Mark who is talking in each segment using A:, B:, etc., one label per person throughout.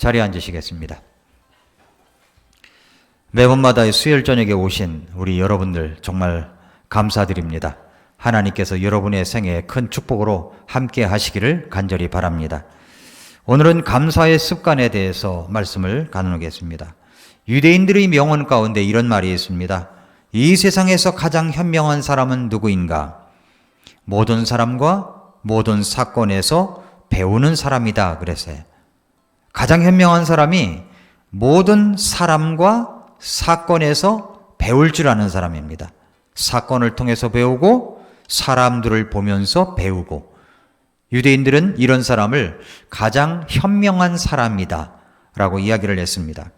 A: 자리에 앉으시겠습니다. 매번마다 수요일 저녁에 오신 우리 여러분들 정말 감사드립니다. 하나님께서 여러분의 생애에 큰 축복으로 함께 하시기를 간절히 바랍니다. 오늘은 감사의 습관에 대해서 말씀을 나누겠습니다. 유대인들의 명언 가운데 이런 말이 있습니다. 이 세상에서 가장 현명한 사람은 누구인가? 모든 사람과 모든 사건에서 배우는 사람이다 그랬어요. 가장 현명한 사람이 모든 사람과 사건에서 배울 줄 아는 사람입니다. 사건을 통해서 배우고 사람들을 보면서 배우고, 유대인들은 이런 사람을 가장 현명한 사람이다 라고 이야기를 했습니다.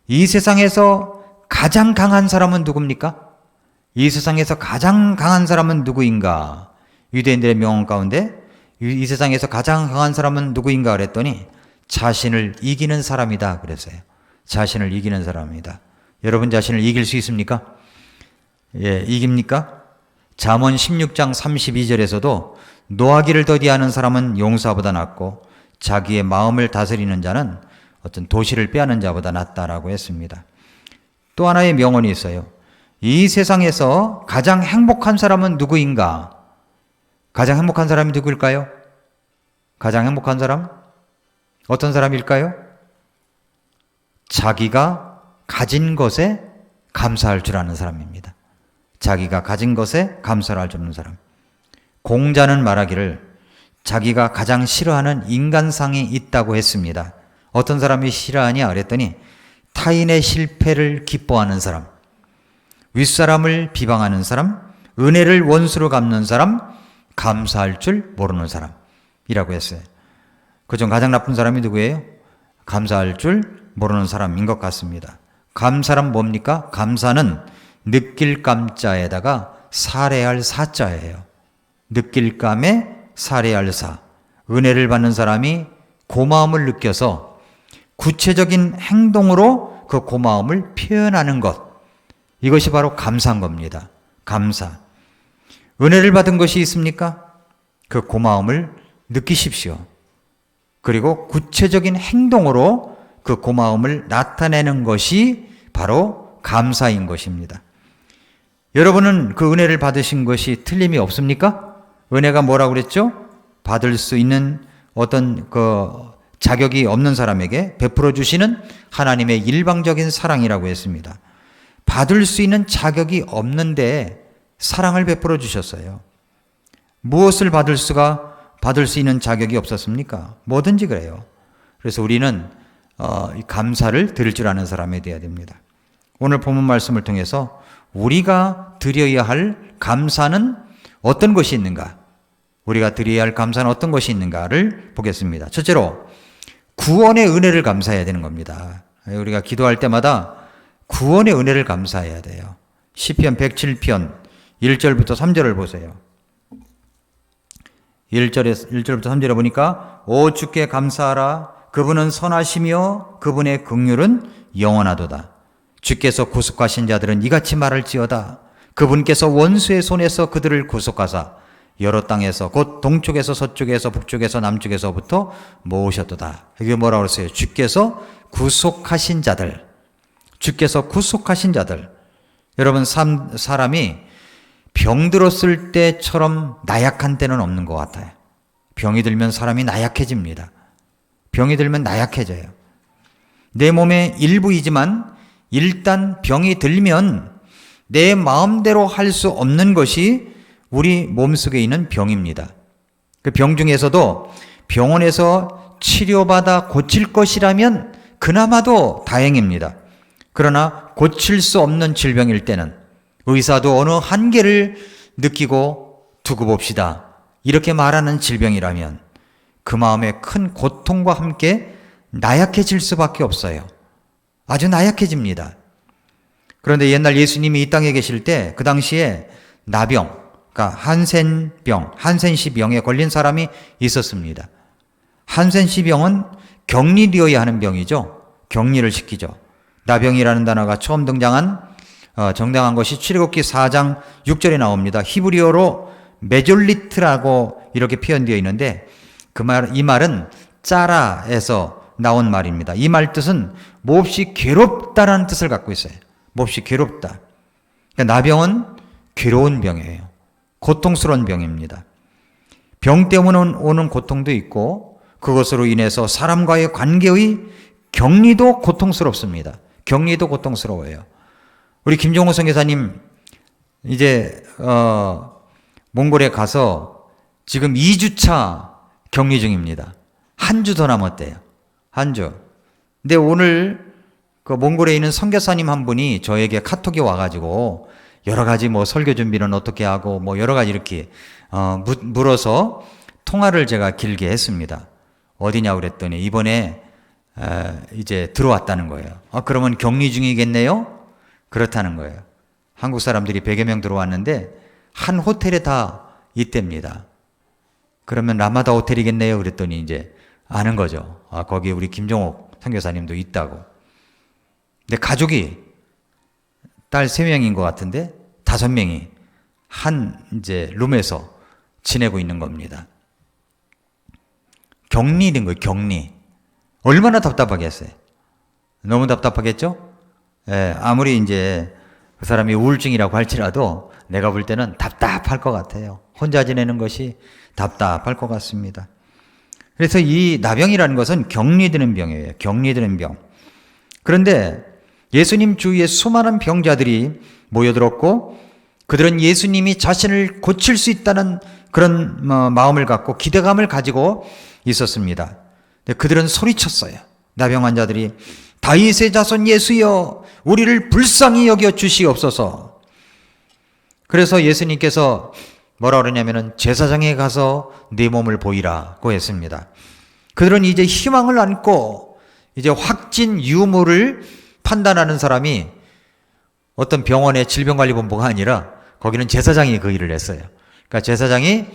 A: 이 세상에서 가장 강한 사람은 누굽니까? 이 세상에서 가장 강한 사람은 누구인가? 유대인들의 명언 가운데 이 세상에서 가장 강한 사람은 누구인가 그랬더니 자신을 이기는 사람이다 그랬어요. 자신을 이기는 사람이다. 여러분 자신을 이길 수 있습니까? 예, 이깁니까? 잠언 16장 32절에서도 노하기를 더디하는 사람은 용사보다 낫고 자기의 마음을 다스리는 자는 어떤 도시를 빼앗는 자보다 낫다라고 했습니다. 또 하나의 명언이 있어요. 이 세상에서 가장 행복한 사람은 누구인가? 가장 행복한 사람이 누구일까요? 가장 행복한 사람? 어떤 사람일까요? 자기가 가진 것에 감사할 줄 아는 사람입니다. 자기가 가진 것에 감사를 할 줄 아는 사람. 공자는 말하기를 자기가 가장 싫어하는 인간상이 있다고 했습니다. 어떤 사람이 싫어하냐 그랬더니 타인의 실패를 기뻐하는 사람, 윗사람을 비방하는 사람, 은혜를 원수로 갚는 사람, 감사할 줄 모르는 사람이라고 했어요. 그중 가장 나쁜 사람이 누구예요? 감사할 줄 모르는 사람인 것 같습니다. 감사란 뭡니까? 감사는 느낄 감자에다가 살해할 사자예요. 느낄 감에 살해할 사. 은혜를 받는 사람이 고마움을 느껴서 구체적인 행동으로 그 고마움을 표현하는 것. 이것이 바로 감사인 겁니다. 감사. 은혜를 받은 것이 있습니까? 그 고마움을 느끼십시오. 그리고 구체적인 행동으로 그 고마움을 나타내는 것이 바로 감사인 것입니다. 여러분은 그 은혜를 받으신 것이 틀림이 없습니까? 은혜가 뭐라고 그랬죠? 받을 수 있는 어떤 자격이 없는 사람에게 베풀어 주시는 하나님의 일방적인 사랑이라고 했습니다. 받을 수 있는 자격이 없는데 사랑을 베풀어 주셨어요. 무엇을 받을 수 있는 자격이 없었습니까? 뭐든지 그래요. 그래서 우리는 감사를 드릴 줄 아는 사람이 되어야 됩니다. 오늘 본문 말씀을 통해서 우리가 드려야 할 감사는 어떤 것이 있는가? 우리가 드려야 할 감사는 어떤 것이 있는가를 보겠습니다. 첫째로 구원의 은혜를 감사해야 되는 겁니다. 우리가 기도할 때마다 구원의 은혜를 감사해야 돼요. 시편 107편 1절부터 3절을 보세요. 1절부터 3절에 보니까 오 주께 감사하라. 그분은 선하시며 그분의 긍휼은 영원하도다. 주께서 구속하신 자들은 이같이 말할지어다. 그분께서 원수의 손에서 그들을 구속하사 여러 땅에서 곧 동쪽에서 서쪽에서 북쪽에서 남쪽에서부터 모으셨도다. 이게 뭐라고 그랬어요? 주께서 구속하신 자들. 주께서 구속하신 자들. 여러분 사람이 병들었을 때처럼 나약한 때는 없는 것 같아요. 병이 들면 사람이 나약해집니다. 병이 들면 나약해져요. 내 몸의 일부이지만 일단 병이 들면 내 마음대로 할 수 없는 것이 우리 몸속에 있는 병입니다. 그 병 중에서도 병원에서 치료받아 고칠 것이라면 그나마도 다행입니다. 그러나 고칠 수 없는 질병일 때는 의사도 어느 한계를 느끼고 두고 봅시다. 이렇게 말하는 질병이라면 그 마음에 큰 고통과 함께 나약해질 수밖에 없어요. 아주 나약해집니다. 그런데 옛날 예수님이 이 땅에 계실 때 그 당시에 나병, 그러니까 한센시병에 걸린 사람이 있었습니다. 한센시병은 격리되어야 하는 병이죠. 격리를 시키죠. 나병이라는 단어가 처음 정당한 것이 출애굽기 4장 6절에 나옵니다. 히브리어로 메졸리트라고 이렇게 표현되어 있는데 이 말은 짜라에서 나온 말입니다. 이 말 뜻은 몹시 괴롭다라는 뜻을 갖고 있어요. 몹시 괴롭다. 그러니까 나병은 괴로운 병이에요. 고통스러운 병입니다. 병 때문에 오는 고통도 있고 그것으로 인해서 사람과의 관계의 격리도 고통스럽습니다. 격리도 고통스러워요. 우리 김종호 선교사님 이제 몽골에 가서 지금 2주차 격리 중입니다. 한 주 더 남았대요. 한 주. 근데 오늘 그 몽골에 있는 선교사님 한 분이 저에게 카톡이 와가지고 여러 가지 뭐 설교 준비는 어떻게 하고 뭐 여러 가지 이렇게 물어서 통화를 제가 길게 했습니다. 어디냐고 그랬더니 이번에 이제 들어왔다는 거예요. 그러면 격리 중이겠네요? 그렇다는 거예요. 한국 사람들이 100여 명 들어왔는데 한 호텔에 다 있답니다. 그러면 라마다 호텔이겠네요? 그랬더니 이제 아는 거죠. 거기 우리 김종옥 선교사님도 있다고. 근데 가족이 딸 3명인 것 같은데 5명이 한 이제 룸에서 지내고 있는 겁니다. 격리된 거예요, 격리. 얼마나 답답하겠어요? 너무 답답하겠죠? 예, 아무리 이제 그 사람이 우울증이라고 할지라도 내가 볼 때는 답답할 것 같아요. 혼자 지내는 것이 답답할 것 같습니다. 그래서 이 나병이라는 것은 격리되는 병이에요. 격리되는 병. 그런데 예수님 주위에 수많은 병자들이 모여들었고 그들은 예수님이 자신을 고칠 수 있다는 그런 마음을 갖고 기대감을 가지고 있었습니다. 근데 그들은 소리쳤어요. 나병 환자들이 다윗의 자손 예수여 우리를 불쌍히 여겨 주시옵소서. 그래서 예수님께서 뭐라 그러냐면은 제사장에 가서 네 몸을 보이라고 했습니다. 그들은 이제 희망을 안고 이제 확진 유무를 판단하는 사람이 어떤 병원의 질병관리본부가 아니라 거기는 제사장이 그 일을 했어요. 그러니까 제사장이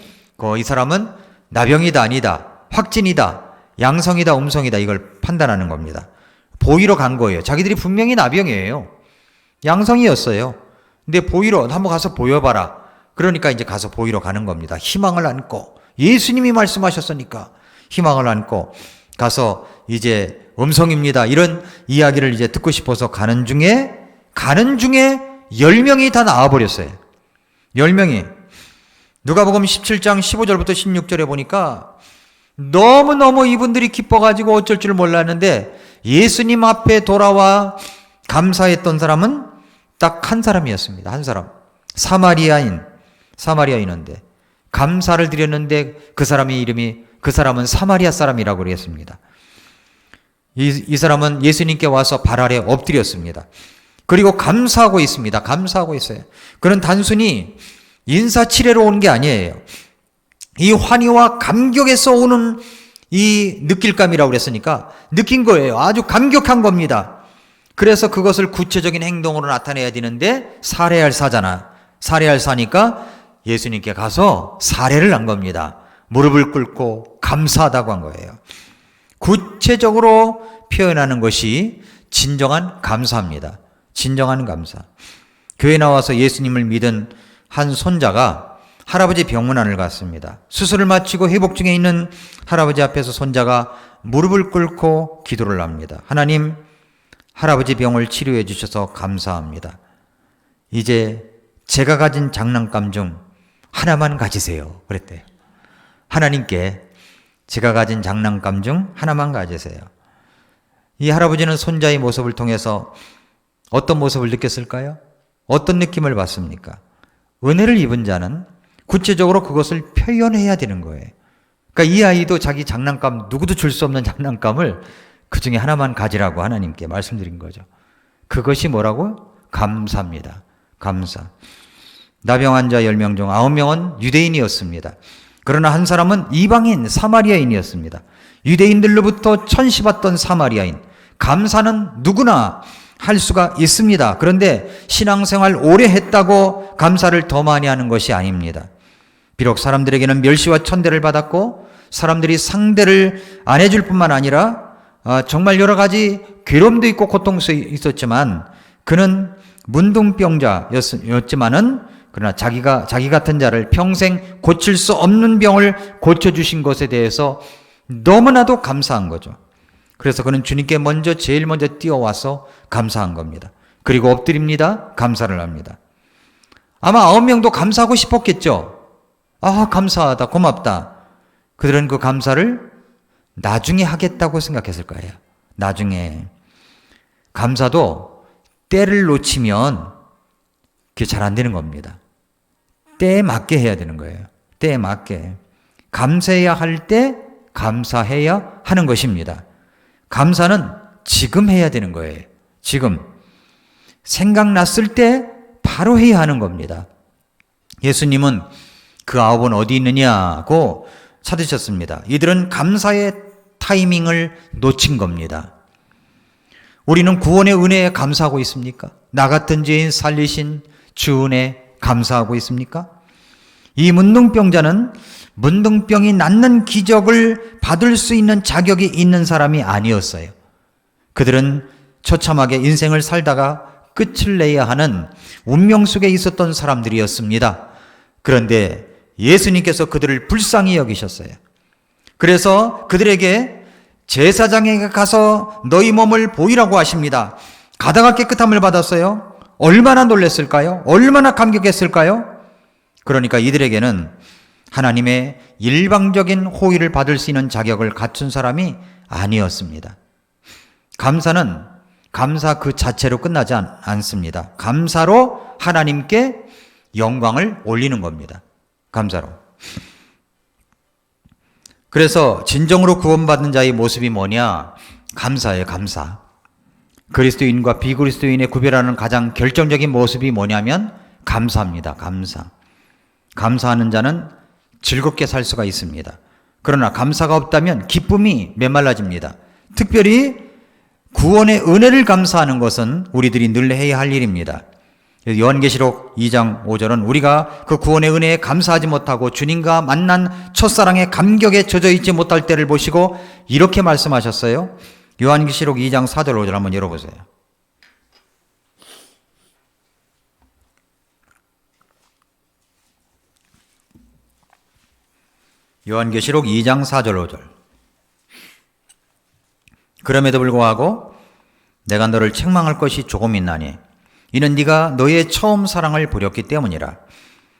A: 이 사람은 나병이다 아니다, 확진이다, 양성이다, 음성이다 이걸 판단하는 겁니다. 보이러 간 거예요. 자기들이 분명히 나병이에요. 양성이었어요. 근데 보이러 한번 가서 보여봐라. 그러니까 이제 가서 보이러 가는 겁니다. 희망을 안고 예수님이 말씀하셨으니까 희망을 안고 가서 이제 음성입니다. 이런 이야기를 이제 듣고 싶어서 가는 중에 10명이 다 나와버렸어요. 10명이. 누가복음 17장 15절부터 16절에 보니까 너무너무 이분들이 기뻐가지고 어쩔 줄 몰랐는데 예수님 앞에 돌아와 감사했던 사람은 딱 한 사람이었습니다. 한 사람. 사마리아인인데 감사를 드렸는데 그 사람은 사마리아 사람이라고 그랬습니다. 이 사람은 예수님께 와서 발 아래 엎드렸습니다. 그리고 감사하고 있습니다. 감사하고 있어요. 그는 단순히 인사치레로 온 게 아니에요. 이 환희와 감격에서 오는 이 느낄감이라고 그랬으니까 느낀 거예요. 아주 감격한 겁니다. 그래서 그것을 구체적인 행동으로 나타내야 되는데 살해할 사니까 예수님께 가서 살해를 한 겁니다. 무릎을 꿇고 감사하다고 한 거예요. 구체적으로 표현하는 것이 진정한 감사입니다. 진정한 감사. 교회 나와서 예수님을 믿은 한 손자가 할아버지 병문안을 갔습니다. 수술을 마치고 회복 중에 있는 할아버지 앞에서 손자가 무릎을 꿇고 기도를 합니다. 하나님, 할아버지 병을 치료해 주셔서 감사합니다. 이제 제가 가진 장난감 중 하나만 가지세요. 그랬대요. 하나님께 제가 가진 장난감 중 하나만 가지세요. 이 할아버지는 손자의 모습을 통해서 어떤 모습을 느꼈을까요? 어떤 느낌을 받습니까? 은혜를 입은 자는 구체적으로 그것을 표현해야 되는 거예요. 그러니까 이 아이도 자기 장난감, 누구도 줄 수 없는 장난감을 그 중에 하나만 가지라고 하나님께 말씀드린 거죠. 그것이 뭐라고? 감사입니다. 감사. 나병 환자 10명 중 9명은 유대인이었습니다. 그러나 한 사람은 이방인, 사마리아인이었습니다. 유대인들로부터 천시받던 사마리아인. 감사는 누구나 할 수가 있습니다. 그런데 신앙생활 오래 했다고 감사를 더 많이 하는 것이 아닙니다. 비록 사람들에게는 멸시와 천대를 받았고 사람들이 상대를 안 해줄 뿐만 아니라 정말 여러 가지 괴로움도 있고 고통도 있었지만 그는 문둥병자였지만은 그러나 자기 같은 자를 평생 고칠 수 없는 병을 고쳐주신 것에 대해서 너무나도 감사한 거죠. 그래서 그는 주님께 제일 먼저 뛰어와서 감사한 겁니다. 그리고 엎드립니다. 감사를 합니다. 아마 9명도 감사하고 싶었겠죠. 아, 감사하다, 고맙다. 그들은 그 감사를 나중에 하겠다고 생각했을 거예요. 나중에. 감사도 때를 놓치면 그게 잘 안 되는 겁니다. 때에 맞게 해야 되는 거예요. 때에 맞게. 감사해야 할 때 감사해야 하는 것입니다. 감사는 지금 해야 되는 거예요. 지금. 생각났을 때 바로 해야 하는 겁니다. 예수님은 그 9은 어디 있느냐고 찾으셨습니다. 이들은 감사의 타이밍을 놓친 겁니다. 우리는 구원의 은혜에 감사하고 있습니까? 나 같은 죄인 살리신 주 은혜 감사하고 있습니까? 이 문둥병자는 문둥병이 낫는 기적을 받을 수 있는 자격이 있는 사람이 아니었어요. 그들은 처참하게 인생을 살다가 끝을 내야 하는 운명 속에 있었던 사람들이었습니다. 그런데 예수님께서 그들을 불쌍히 여기셨어요. 그래서 그들에게 제사장에게 가서 너희 몸을 보이라고 하십니다. 가다가 깨끗함을 받았어요. 얼마나 놀랐을까요? 얼마나 감격했을까요? 그러니까 이들에게는 하나님의 일방적인 호의를 받을 수 있는 자격을 갖춘 사람이 아니었습니다. 감사는 감사 그 자체로 끝나지 않습니다. 감사로 하나님께 영광을 올리는 겁니다. 감사로. 그래서 진정으로 구원받는 자의 모습이 뭐냐? 감사예요, 감사. 그리스도인과 비그리스도인의 구별하는 가장 결정적인 모습이 뭐냐면 감사입니다, 감사. 감사하는 자는 즐겁게 살 수가 있습니다. 그러나 감사가 없다면 기쁨이 메말라집니다. 특별히 구원의 은혜를 감사하는 것은 우리들이 늘 해야 할 일입니다. 요한계시록 2장 5절은 우리가 그 구원의 은혜에 감사하지 못하고 주님과 만난 첫사랑의 감격에 젖어 있지 못할 때를 보시고 이렇게 말씀하셨어요. 요한계시록 2장 4절 5절 한번 열어보세요. 요한계시록 2장 4절 5절. 그럼에도 불구하고 내가 너를 책망할 것이 조금 있나니 이는 네가 너의 처음 사랑을 버렸기 때문이라.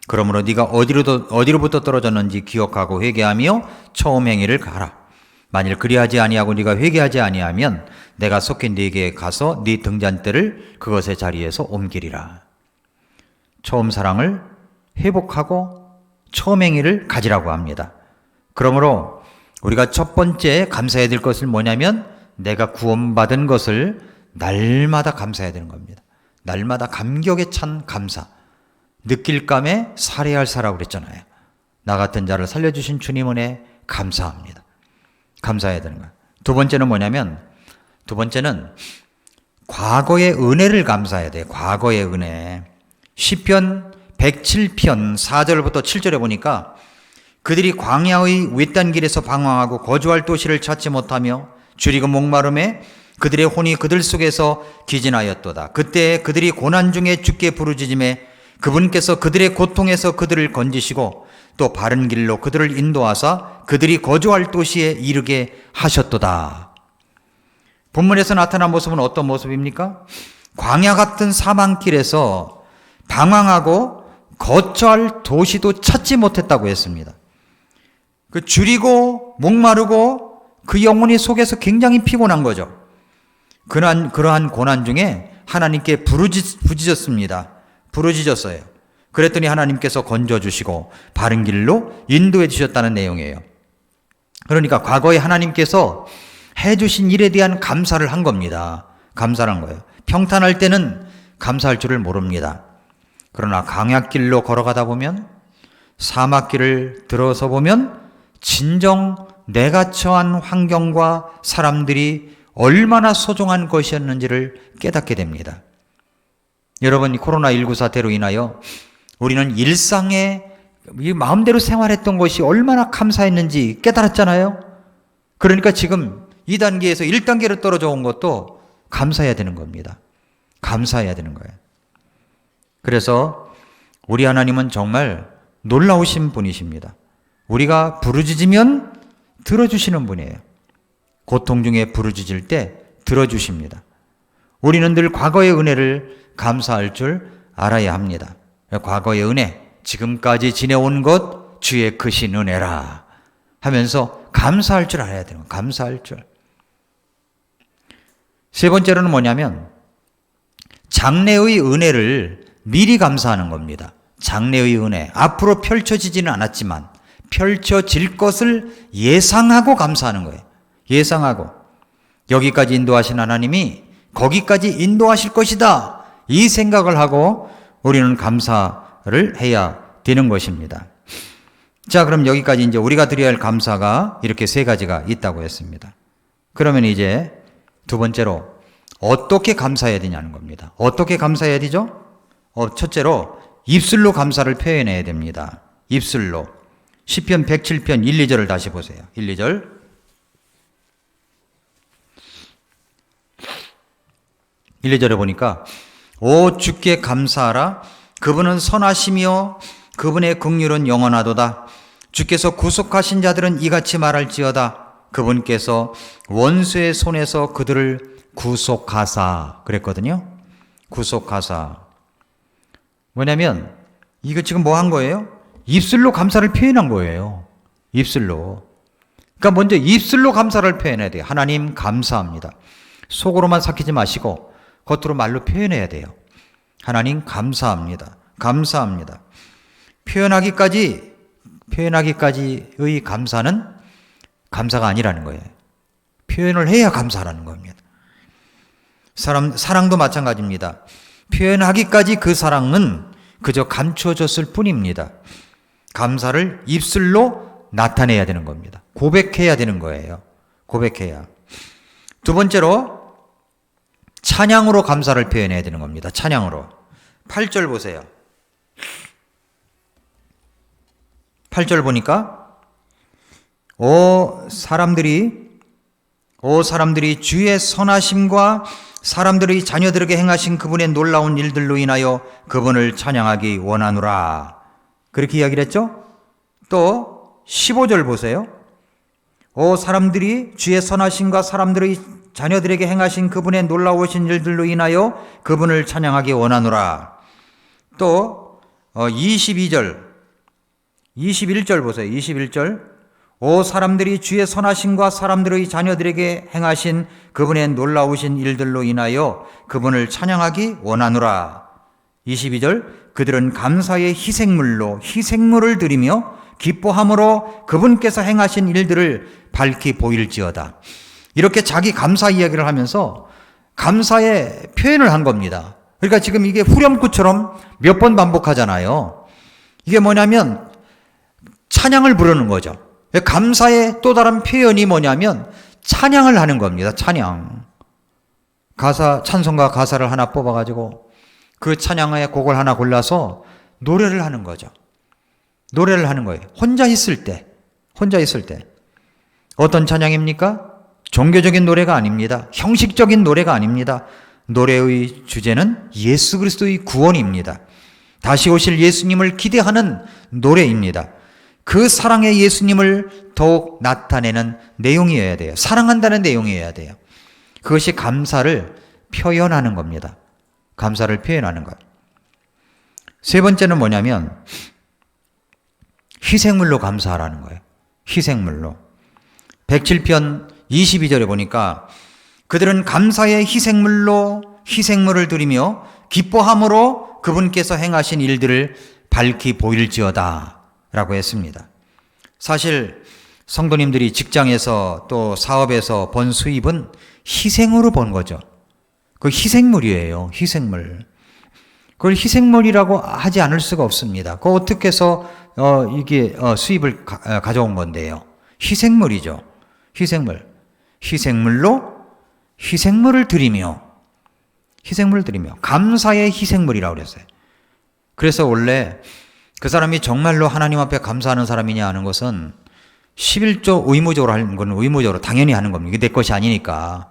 A: 그러므로 네가 어디로부터 떨어졌는지 기억하고 회개하며 처음 행위를 가라. 만일 그리하지 아니하고 네가 회개하지 아니하면 내가 속히 네게 가서 네 등잔대를 그것의 자리에서 옮기리라. 처음 사랑을 회복하고 처음 행위를 가지라고 합니다. 그러므로 우리가 첫 번째 감사해야 될 것은 뭐냐면 내가 구원받은 것을 날마다 감사해야 되는 겁니다. 날마다 감격에 찬 감사. 느낄감에 살해할 사라고 그랬잖아요. 나 같은 자를 살려주신 주님 은혜 감사합니다. 감사해야 되는 거예요. 두 번째는 뭐냐면 두 번째는 과거의 은혜를 감사해야 돼요. 과거의 은혜. 시편 107편 4절부터 7절에 보니까 그들이 광야의 외딴 길에서 방황하고 거주할 도시를 찾지 못하며 줄이고 목마름에 그들의 혼이 그들 속에서 기진하였도다. 그때 그들이 고난 중에 주께 부르짖음에 그분께서 그들의 고통에서 그들을 건지시고 또 바른 길로 그들을 인도하사 그들이 거주할 도시에 이르게 하셨도다. 본문에서 나타난 모습은 어떤 모습입니까? 광야 같은 사망길에서 방황하고 거처할 도시도 찾지 못했다고 했습니다. 그 줄이고 목마르고 그 영혼이 속에서 굉장히 피곤한 거죠. 그러한 고난 중에 하나님께 부르짖었습니다. 부르짖었어요. 그랬더니 하나님께서 건져주시고 바른 길로 인도해 주셨다는 내용이에요. 그러니까 과거에 하나님께서 해주신 일에 대한 감사를 한 겁니다. 감사를 한 거예요. 평탄할 때는 감사할 줄을 모릅니다. 그러나 광야길로 걸어가다 보면 사막길을 들어서 보면 진정 내가 처한 환경과 사람들이 얼마나 소중한 것이었는지를 깨닫게 됩니다. 여러분, 코로나19 사태로 인하여 우리는 일상에 마음대로 생활했던 것이 얼마나 감사했는지 깨달았잖아요. 그러니까 지금 2단계에서 1단계로 떨어져 온 것도 감사해야 되는 겁니다. 감사해야 되는 거예요. 그래서 우리 하나님은 정말 놀라우신 분이십니다. 우리가 부르짖으면 들어주시는 분이에요. 고통 중에 부르짖을 때 들어주십니다. 우리는 늘 과거의 은혜를 감사할 줄 알아야 합니다. 과거의 은혜, 지금까지 지내온 것 주의 크신 은혜라 하면서 감사할 줄 알아야 되는 거예요. 감사할 줄. 세 번째로는 뭐냐면 장래의 은혜를 미리 감사하는 겁니다. 장래의 은혜, 앞으로 펼쳐지지는 않았지만 펼쳐질 것을 예상하고 감사하는 거예요. 예상하고 여기까지 인도하신 하나님이 거기까지 인도하실 것이다, 이 생각을 하고 우리는 감사를 해야 되는 것입니다. 자, 그럼 여기까지 이제 우리가 드려야 할 감사가 이렇게 세 가지가 있다고 했습니다. 그러면 이제 두 번째로 어떻게 감사해야 되냐는 겁니다. 어떻게 감사해야 되죠? 첫째로 입술로 감사를 표현해야 됩니다. 입술로. 시편 107편 1, 2절을 다시 보세요. 1, 2절. 1, 2절에 보니까 오 주께 감사하라. 그분은 선하시며 그분의 긍휼은 영원하도다. 주께서 구속하신 자들은 이같이 말할지어다. 그분께서 원수의 손에서 그들을 구속하사 그랬거든요. 구속하사. 뭐냐면 이거 지금 뭐 한 거예요? 입술로 감사를 표현한 거예요. 입술로. 그러니까 먼저 입술로 감사를 표현해야 돼요. 하나님 감사합니다. 속으로만 삭히지 마시고 겉으로 말로 표현해야 돼요. 하나님 감사합니다. 감사합니다. 표현하기까지의 감사는 감사가 아니라는 거예요. 표현을 해야 감사라는 겁니다. 사랑도 마찬가지입니다. 표현하기까지 그 사랑은 그저 감추어졌을 뿐입니다. 감사를 입술로 나타내야 되는 겁니다. 고백해야 되는 거예요. 고백해야. 두 번째로 찬양으로 감사를 표현해야 되는 겁니다. 찬양으로. 8절 보세요. 8절 보니까 오 사람들이 주의 선하심과 사람들의 자녀들에게 행하신 그분의 놀라운 일들로 인하여 그분을 찬양하기 원하노라. 그렇게 이야기를 했죠? 또 15절 보세요. 오 사람들이 주의 선하심과 사람들의 자녀들에게 행하신 그분의 놀라우신 일들로 인하여 그분을 찬양하기 원하노라. 또 22절 21절 보세요. 21절 오 사람들이 주의 선하심과 사람들의 자녀들에게 행하신 그분의 놀라우신 일들로 인하여 그분을 찬양하기 원하노라. 22절 그들은 감사의 희생물을 드리며 기뻐함으로 그분께서 행하신 일들을 밝히 보일지어다. 이렇게 자기 감사 이야기를 하면서 감사의 표현을 한 겁니다. 그러니까 지금 이게 후렴구처럼 몇 번 반복하잖아요. 이게 뭐냐면 찬양을 부르는 거죠. 감사의 또 다른 표현이 뭐냐면 찬양을 하는 겁니다. 찬양. 찬송가 가사를 하나 뽑아가지고 그 찬양의 곡을 하나 골라서 노래를 하는 거죠. 노래를 하는 거예요. 혼자 있을 때. 어떤 찬양입니까? 종교적인 노래가 아닙니다. 형식적인 노래가 아닙니다. 노래의 주제는 예수 그리스도의 구원입니다. 다시 오실 예수님을 기대하는 노래입니다. 그 사랑의 예수님을 더욱 나타내는 내용이어야 돼요. 사랑한다는 내용이어야 돼요. 그것이 감사를 표현하는 겁니다. 감사를 표현하는 것. 세 번째는 뭐냐면 희생물로 감사하라는 거예요. 희생물로. 107편 22절에 보니까 그들은 감사의 희생물을 드리며 기뻐함으로 그분께서 행하신 일들을 밝히 보일지어다 라고 했습니다. 사실 성도님들이 직장에서 또 사업에서 번 수입은 희생으로 번 거죠. 그 희생물이에요. 희생물. 그걸 희생물이라고 하지 않을 수가 없습니다. 그거 어떻게 해서 이게 수입을 가져온 건데요. 희생물이죠. 희생물을 드리며 감사의 희생물이라고 그랬어요. 그래서 원래 그 사람이 정말로 하나님 앞에 감사하는 사람이냐 하는 것은 11조 의무적으로 하는 건 의무적으로 당연히 하는 겁니다. 이게 내 것이 아니니까.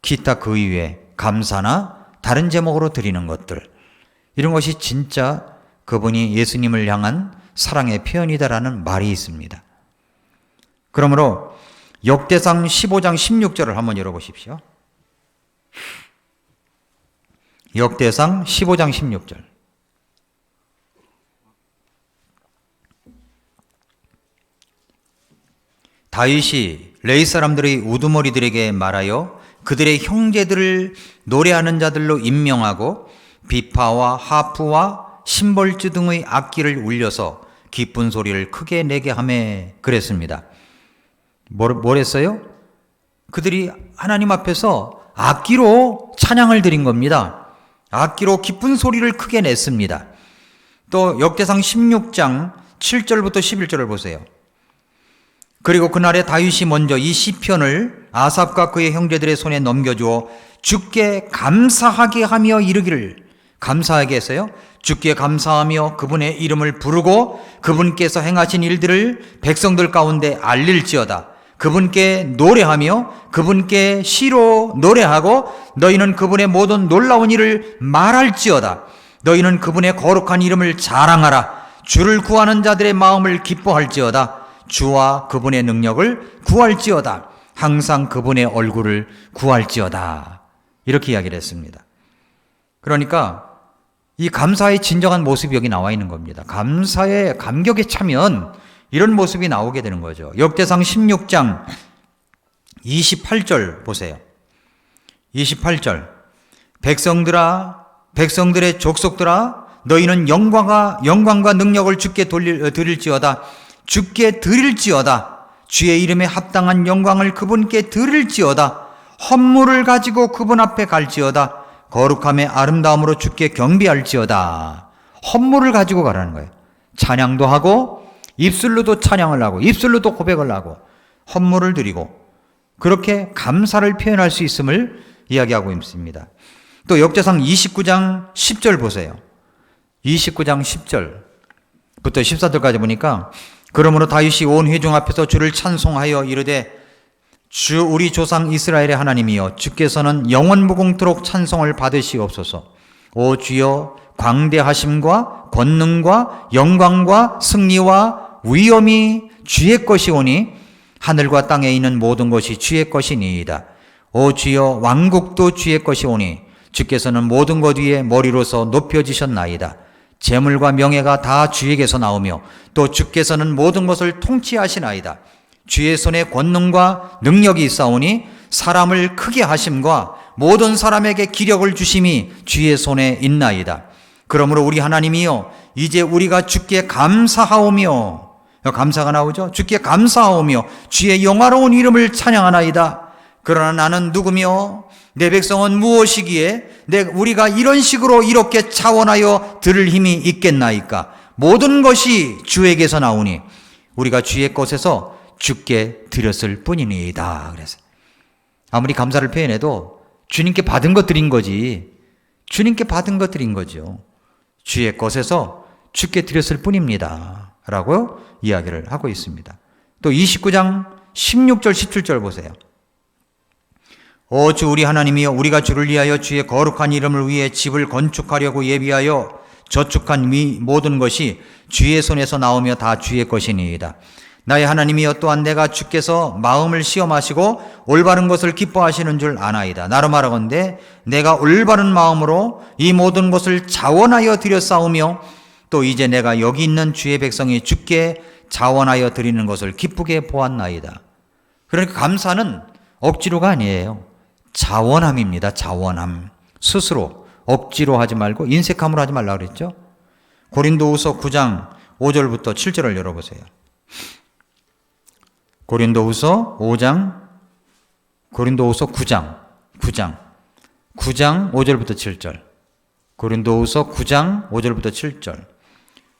A: 기타 그 이외에 감사나 다른 제목으로 드리는 것들, 이런 것이 진짜 그분이 예수님을 향한 사랑의 표현이다라는 말이 있습니다. 그러므로 역대상 15장 16절을 한번 열어보십시오. 역대상 15장 16절. 다윗이 레위 사람들의 우두머리들에게 말하여 그들의 형제들을 노래하는 자들로 임명하고 비파와 하프와 심벌주 등의 악기를 울려서 기쁜 소리를 크게 내게 하매 그랬습니다. 뭘 했어요? 그들이 하나님 앞에서 악기로 찬양을 드린 겁니다. 악기로 기쁜 소리를 크게 냈습니다. 또 역대상 16장 7절부터 11절을 보세요. 그리고 그날에 다윗이 먼저 이 시편을 아삽과 그의 형제들의 손에 넘겨주어 주께 감사하게 하며 이르기를, 감사하게 했어요. 주께 감사하며 그분의 이름을 부르고 그분께서 행하신 일들을 백성들 가운데 알릴지어다. 그분께 노래하며 그분께 시로 노래하고 너희는 그분의 모든 놀라운 일을 말할지어다. 너희는 그분의 거룩한 이름을 자랑하라. 주를 구하는 자들의 마음을 기뻐할지어다. 주와 그분의 능력을 구할지어다. 항상 그분의 얼굴을 구할지어다. 이렇게 이야기를 했습니다. 그러니까 이 감사의 진정한 모습이 여기 나와 있는 겁니다. 감사의 감격에 차면 이런 모습이 나오게 되는 거죠. 역대상 16장 28절 보세요. 28절. 백성들아, 백성들의 족속들아, 너희는 영광과 능력을 주께 드릴지어다. 주께 드릴지어다. 주의 이름에 합당한 영광을 그분께 드릴지어다. 헌물을 가지고 그분 앞에 갈지어다. 거룩함의 아름다움으로 주께 경배할지어다. 헌물을 가지고 가라는 거예요. 찬양도 하고 입술로도 찬양을 하고 입술로도 고백을 하고 헌물을 드리고 그렇게 감사를 표현할 수 있음을 이야기하고 있습니다. 또 역대상 29장 10절 보세요. 29장 10절부터 14절까지 보니까 그러므로 다윗이 온 회중 앞에서 주를 찬송하여 이르되 주 우리 조상 이스라엘의 하나님이여 주께서는 영원무궁토록 찬송을 받으시옵소서. 오 주여 광대하심과 권능과 영광과 승리와 위엄이 주의 것이오니 하늘과 땅에 있는 모든 것이 주의 것이니이다. 오 주여 왕국도 주의 것이오니 주께서는 모든 것 위에 머리로서 높여지셨나이다. 재물과 명예가 다 주에게서 나오며 또 주께서는 모든 것을 통치하시나이다. 주의 손에 권능과 능력이 있사오니 사람을 크게 하심과 모든 사람에게 기력을 주심이 주의 손에 있나이다. 그러므로 우리 하나님이여 이제 우리가 주께 감사하오며, 감사가 나오죠. 주께 감사하오며 주의 영화로운 이름을 찬양하나이다. 그러나 나는 누구며 내 백성은 무엇이기에 우리가 이런 식으로 이렇게 차원하여 들을 힘이 있겠나이까. 모든 것이 주에게서 나오니 우리가 주의 것에서 주께 드렸을 뿐이니이다. 그래서 아무리 감사를 표현해도 주님께 받은 것 드린 거지, 주님께 받은 것 드린 거죠. 주의 것에서 주께 드렸을 뿐입니다 라고 이야기를 하고 있습니다. 또 29장 16절 17절 보세요. 오 주 우리 하나님이여 우리가 주를 위하여 주의 거룩한 이름을 위해 집을 건축하려고 예비하여 저축한 모든 것이 주의 손에서 나오며 다 주의 것이니이다. 나의 하나님이여 또한 내가 주께서 마음을 시험하시고 올바른 것을 기뻐하시는 줄 아나이다. 나로 말하건대 내가 올바른 마음으로 이 모든 것을 자원하여 드렸사오며 또 이제 내가 여기 있는 주의 백성이 주께 자원하여 드리는 것을 기쁘게 보았나이다. 그러니까 감사는 억지로가 아니에요. 자원함입니다. 자원함. 스스로 억지로 하지 말고 인색함으로 하지 말라고 그랬죠. 고린도후서 9장 5절부터 7절을 열어보세요. 고린도후서 9장 5절부터 7절. 고린도후서 9장 5절부터 7절.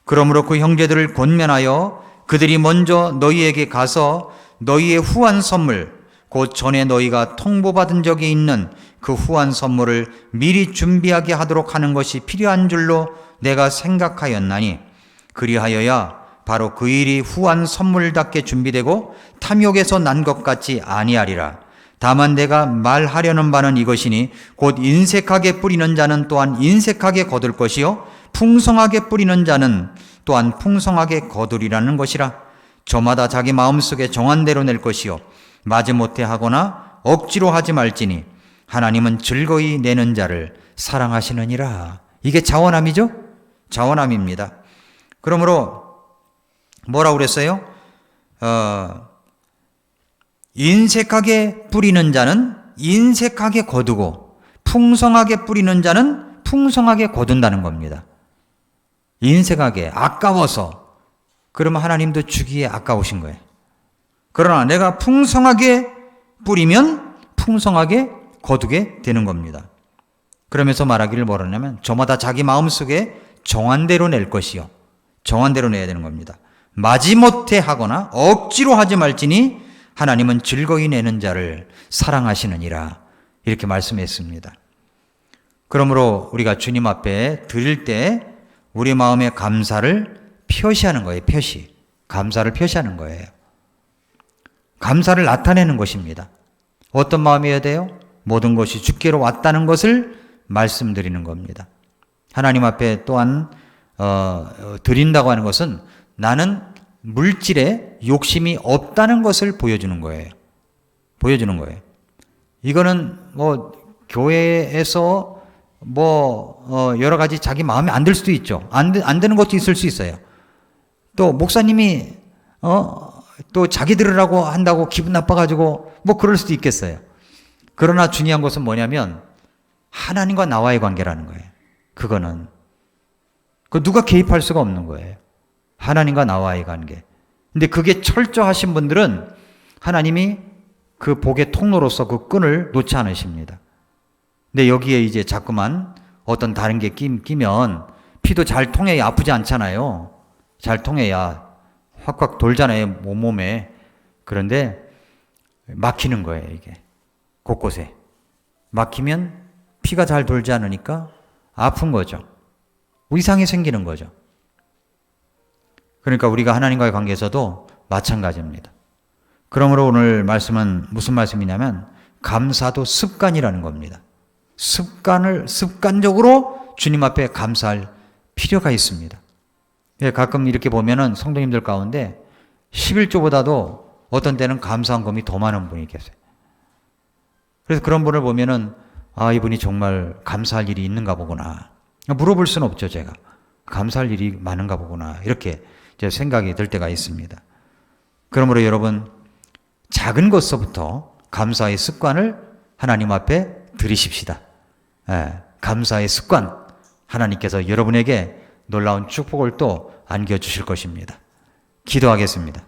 A: 그러므로 그 형제들을 권면하여 그들이 먼저 너희에게 가서 너희의 후한 선물 곧 전에 너희가 통보받은 적이 있는 그 후한 선물을 미리 준비하게 하도록 하는 것이 필요한 줄로 내가 생각하였나니 그리하여야 바로 그 일이 후한 선물답게 준비되고 탐욕에서 난 것 같지 아니하리라. 다만 내가 말하려는 바는 이것이니 곧 인색하게 뿌리는 자는 또한 인색하게 거둘 것이요 풍성하게 뿌리는 자는 또한 풍성하게 거두리라는 것이라. 저마다 자기 마음속에 정한 대로 낼 것이요 마지못해 하거나 억지로 하지 말지니 하나님은 즐거이 내는 자를 사랑하시느니라. 이게 자원함이죠? 자원함입니다. 그러므로 뭐라고 그랬어요? 인색하게 뿌리는 자는 인색하게 거두고 풍성하게 뿌리는 자는 풍성하게 거둔다는 겁니다. 인색하게 아까워서 그러면 하나님도 주기에 아까우신 거예요. 그러나 내가 풍성하게 뿌리면 풍성하게 거두게 되는 겁니다. 그러면서 말하기를 뭐라냐면 저마다 자기 마음속에 정한대로 낼 것이요. 정한대로 내야 되는 겁니다. 마지못해 하거나 억지로 하지 말지니 하나님은 즐거이 내는 자를 사랑하시느니라. 이렇게 말씀했습니다. 그러므로 우리가 주님 앞에 드릴 때 우리 마음의 감사를 표시하는 거예요. 표시. 감사를 표시하는 거예요. 감사를 나타내는 것입니다. 어떤 마음이어야 돼요? 모든 것이 주께로 왔다는 것을 말씀드리는 겁니다. 하나님 앞에 또한 드린다고 하는 것은 나는 물질에 욕심이 없다는 것을 보여주는 거예요. 보여주는 거예요. 이거는 교회에서 여러 가지 자기 마음에 안 들 수도 있죠. 안 드는 것도 있을 수 있어요. 또 목사님이 또 자기 들으라고 한다고 기분 나빠가지고 그럴 수도 있겠어요. 그러나 중요한 것은 뭐냐면 하나님과 나와의 관계라는 거예요. 그거는 누가 개입할 수가 없는 거예요. 하나님과 나와의 관계. 근데 그게 철저하신 분들은 하나님이 그 복의 통로로서 그 끈을 놓지 않으십니다. 근데 여기에 이제 자꾸만 어떤 다른 게 끼면 피도 잘 통해야 아프지 않잖아요. 잘 통해야 확확 돌잖아요, 온몸에. 그런데 막히는 거예요, 이게. 곳곳에. 막히면 피가 잘 돌지 않으니까 아픈 거죠. 이상이 생기는 거죠. 그러니까 우리가 하나님과의 관계에서도 마찬가지입니다. 그러므로 오늘 말씀은 무슨 말씀이냐면 감사도 습관이라는 겁니다. 습관적으로 주님 앞에 감사할 필요가 있습니다. 가끔 이렇게 보면은 성도님들 가운데 11조보다도 어떤 때는 감사한금이 더 많은 분이 계세요. 그래서 그런 분을 보면은 이분이 정말 감사할 일이 있는가 보구나. 물어볼 수는 없죠, 제가. 감사할 일이 많은가 보구나. 이렇게 제 생각이 들 때가 있습니다. 그러므로 여러분, 작은 것서부터 감사의 습관을 하나님 앞에 들이십시다. 감사의 습관, 하나님께서 여러분에게 놀라운 축복을 또 안겨주실 것입니다. 기도하겠습니다.